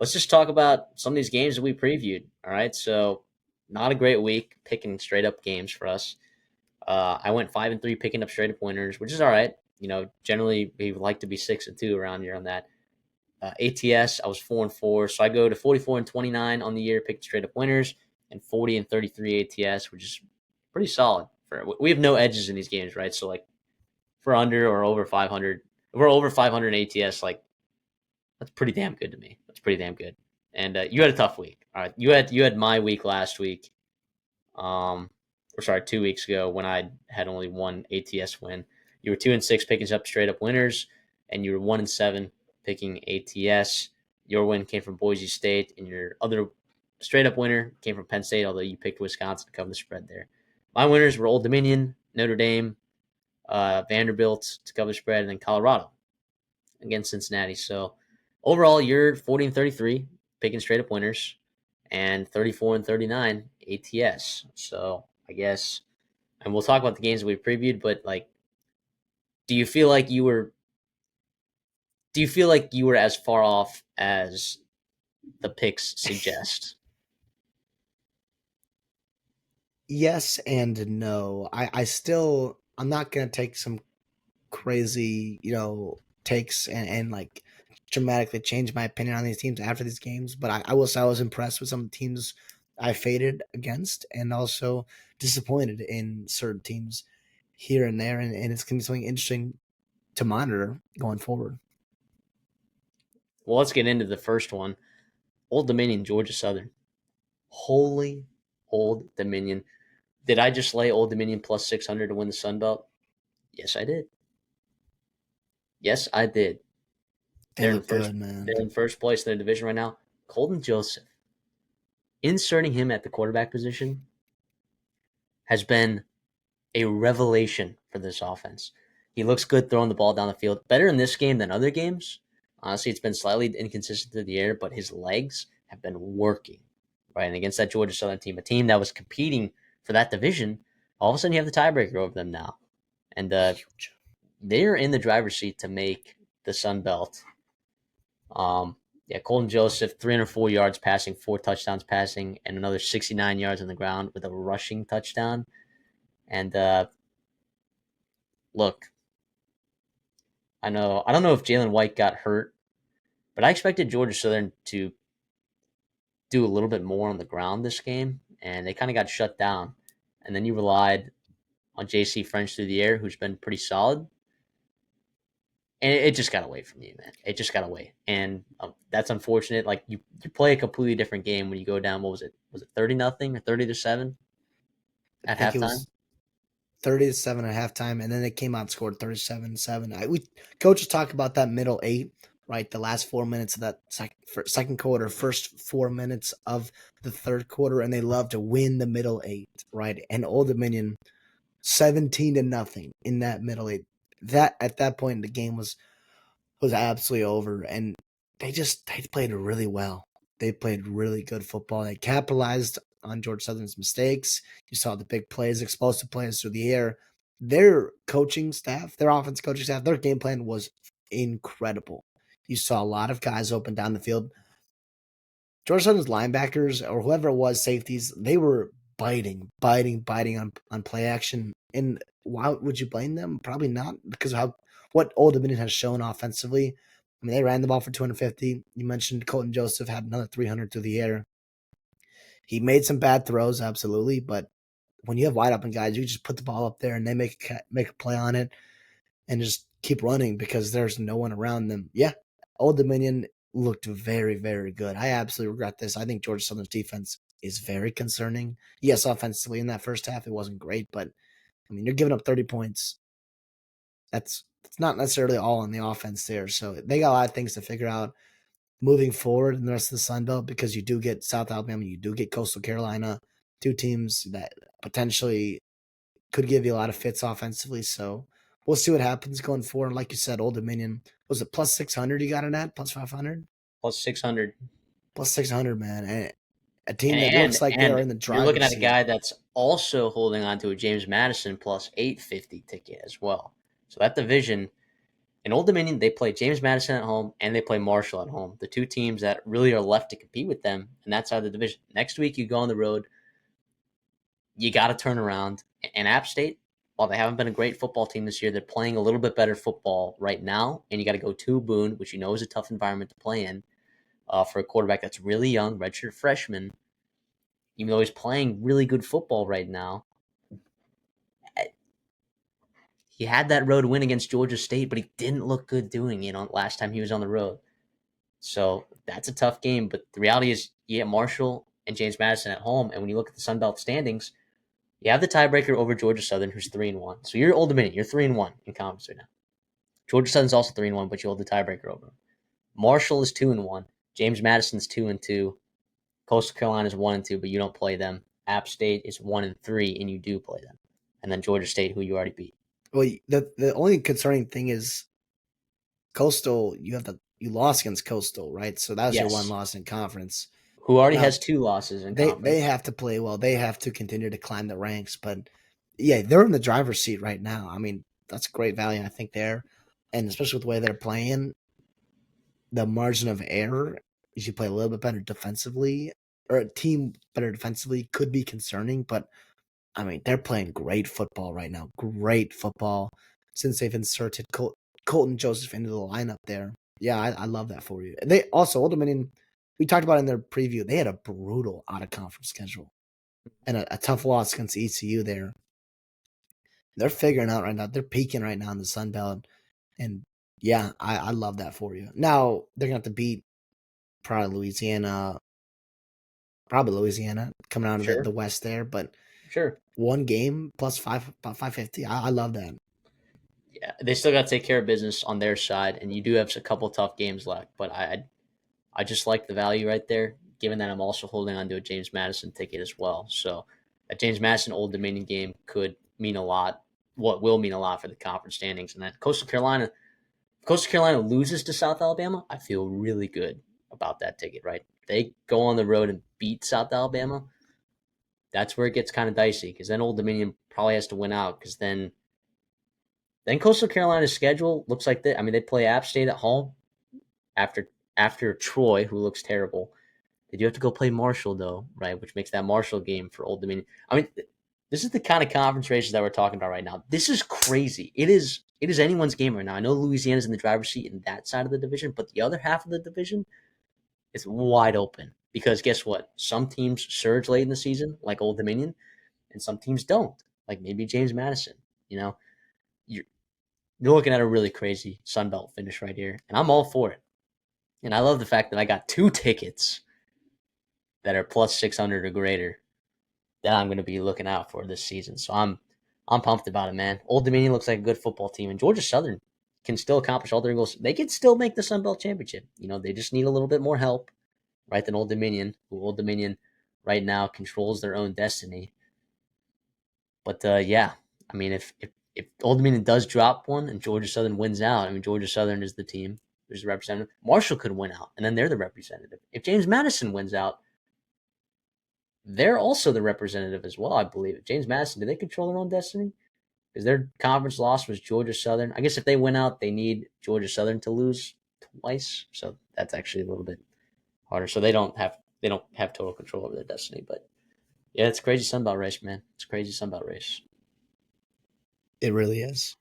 let's just talk about some of these games that we previewed. All right, so not a great week picking straight up games for us. I went 5-3 picking up straight up winners, which is all right. Generally we would like to be 6-2 around here on that. ATS, I was 4-4, so I go to 44-29 on the year, picking straight up winners, and 40-33 ATS, which is pretty solid. We have no edges in these games, right? So like, for under or over 500, if we're over 500 ATS, like that's pretty damn good to me. That's pretty damn good. And you had a tough week. All right, you had my week last week. Or sorry, 2 weeks ago when I had only one ATS win. You were 2-6 picking up straight up winners, and you were 1-7 picking ATS. Your win came from Boise State, and your other straight up winner came from Penn State. Although you picked Wisconsin to cover the spread there. My winners were Old Dominion, Notre Dame, Vanderbilt to cover the spread, and then Colorado against Cincinnati. So overall, you're 40-33 picking straight up winners, and 34-39 ATS. So I guess, and we'll talk about the games that we previewed, but like, do you feel like you were? Do you feel like you were as far off as the picks suggest? Yes and no. I'm not gonna take some crazy, takes and like dramatically change my opinion on these teams after these games. But I will say I was impressed with some teams I faded against and also disappointed in certain teams here and there. And it's gonna be something interesting to monitor going forward. Well, let's get into the first one. Old Dominion, Georgia Southern. Holy Old Dominion. Did I just lay Old Dominion plus 600 to win the Sun Belt? Yes, I did. Yes, I did. They They're in look first. good, man. They're in first place in their division right now. Colton Joseph, inserting him at the quarterback position has been a revelation for this offense. He looks good throwing the ball down the field. Better in this game than other games. Honestly, it's been slightly inconsistent through the air, but his legs have been working. Right. And against that Georgia Southern team, a team that was competing for that division, all of a sudden you have the tiebreaker over them now. And Huge. they're in the driver's seat to make the Sun Belt. Yeah, Colton Joseph, 304 yards passing, 4 touchdowns passing, and another 69 yards on the ground with a rushing touchdown. And look, I don't know if Jalen White got hurt, but I expected Georgia Southern to do a little bit more on the ground this game, and they kind of got shut down. And then you relied on JC French through the air, who's been pretty solid. And it just got away from you, man. It just got away, and that's unfortunate. Like you play a completely different game when you go down. What was it? Was it 30-0 or 30-7 I at think it halftime? was 30-7 at halftime, and then they came out and scored 37-7. We coaches talk about that middle eight, right? The last 4 minutes of that second quarter, first 4 minutes of the third quarter, and they love to win the middle eight, right? And Old Dominion 17-0 in that middle eight. That at that point the game was absolutely over, and they played really well. They played really good football. They capitalized on George Southern's mistakes. You saw the big plays, explosive plays through the air. Their coaching staff, their offense coaching staff, their game plan was incredible. You saw a lot of guys open down the field. George Southern's linebackers or whoever it was, safeties, they were biting on play action. And why would you blame them? Probably not, because of how what Old Dominion has shown offensively. I mean, they ran the ball for 250. You mentioned Colton Joseph had another 300 through the air. He made some bad throws, absolutely, but when you have wide open guys, you just put the ball up there and they make a play on it and just keep running because there's no one around them. Yeah, Old Dominion looked very, very good. I absolutely regret this. I think Georgia Southern's defense is very concerning. Yes, offensively in that first half, it wasn't great, but I mean, you're giving up 30 points. That's not necessarily all on the offense there. So they got a lot of things to figure out moving forward in the rest of the Sun Belt because you do get South Alabama, you do get Coastal Carolina, two teams that potentially could give you a lot of fits offensively. So we'll see what happens going forward. Like you said, Old Dominion, was it plus 600 you got it at? Plus 500? Plus 600, Plus 600, man. And a team that and looks like they are and in the you're looking driver's at a seat. guy that's also holding on to a James Madison plus 850 ticket as well. So that division, In Old Dominion, they play James Madison at home and they play Marshall at home. The two teams that really are left to compete with them in that side of the division. Next week, you go on the road. You got to turn around. And App State, while they haven't been a great football team this year, they're playing a little bit better football right now. And you got to go to Boone, which you know is a tough environment to play in for a quarterback that's really young, redshirt freshman. Even though he's playing really good football right now, he had that road win against Georgia State, but he didn't look good doing it on last time he was on the road. So that's a tough game. But the reality is, you get Marshall and James Madison at home, and when you look at the Sun Belt standings, you have the tiebreaker over Georgia Southern, who's 3-1. So you're Old Dominion. You're 3-1 in conference right now. Georgia Southern's also 3-1, but you hold the tiebreaker over them. Marshall is 2-1. James Madison's 2-2. Coastal Carolina is 1-2, but you don't play them. App State is 1-3, and you do play them. And then Georgia State, who you already beat. Well, the only concerning thing is Coastal. You lost against Coastal, right? So that was your one Yes. loss in conference. Who already Now has 2 losses in they conference. have to play well. They have to continue to climb the ranks. But yeah, they're in the driver's seat right now. I mean, that's great value, I think, there, and especially with the way they're playing, the margin of error is you play a little bit better defensively, or a team better defensively could be concerning. But I mean, they're playing great football right now. Great football since they've inserted Colton Joseph into the lineup there. Yeah, I love that for you. And they also, Old Dominion, we talked about in their preview, they had a brutal out of conference schedule and a tough loss against ECU there. They're figuring out right now. They're peaking right now in the Sun Belt. And yeah, I love that for you. Now, they're going to have to beat probably Louisiana coming out of the Sure. West there. But Sure. one game plus about 550. I love that. Yeah, they still got to take care of business on their side, and you do have a couple tough games left. But I just like the value right there, given that I'm also holding on to a James Madison ticket as well. So a James Madison Old Dominion game could mean a lot. What will mean a lot for the conference standings, and that Coastal Carolina loses to South Alabama, I feel really good about that ticket. Right, they go on the road and beat South Alabama. That's where it gets kind of dicey because then Old Dominion probably has to win out because then Coastal Carolina's schedule looks like that. I mean, they play App State at home after after Troy, who looks terrible. They do have to go play Marshall though, right? Which makes that Marshall game for Old Dominion. I mean, this is the kind of conference races that we're talking about right now. This is crazy. It is anyone's game right now. I know Louisiana's in the driver's seat in that side of the division, but the other half of the division is wide open. Because guess what? Some teams surge late in the season, like Old Dominion, and some teams don't, like maybe James Madison. You know, you're you're looking at a really crazy Sun Belt finish right here, and I'm all for it. And I love the fact that I got 2 tickets that are plus 600 or greater that I'm going to be looking out for this season. So I'm pumped about it, man. Old Dominion looks like a good football team, and Georgia Southern can still accomplish all their goals. They can still make the Sun Belt Championship. You know, they just need a little bit more help, right, than Old Dominion, who Old Dominion right now controls their own destiny. But yeah, I mean, if Old Dominion does drop one and Georgia Southern wins out, I mean, Georgia Southern is the team, there's the representative. Marshall could win out, and then they're the representative. If James Madison wins out, they're also the representative as well, I believe. If James Madison, do they control their own destiny? Because their conference loss was Georgia Southern. I guess if they win out, they need Georgia Southern to lose twice. So that's actually a little bit harder. So they don't have total control over their destiny. But yeah, it's a crazy Sunbelt race, man. It's a crazy Sunbelt race. It really is.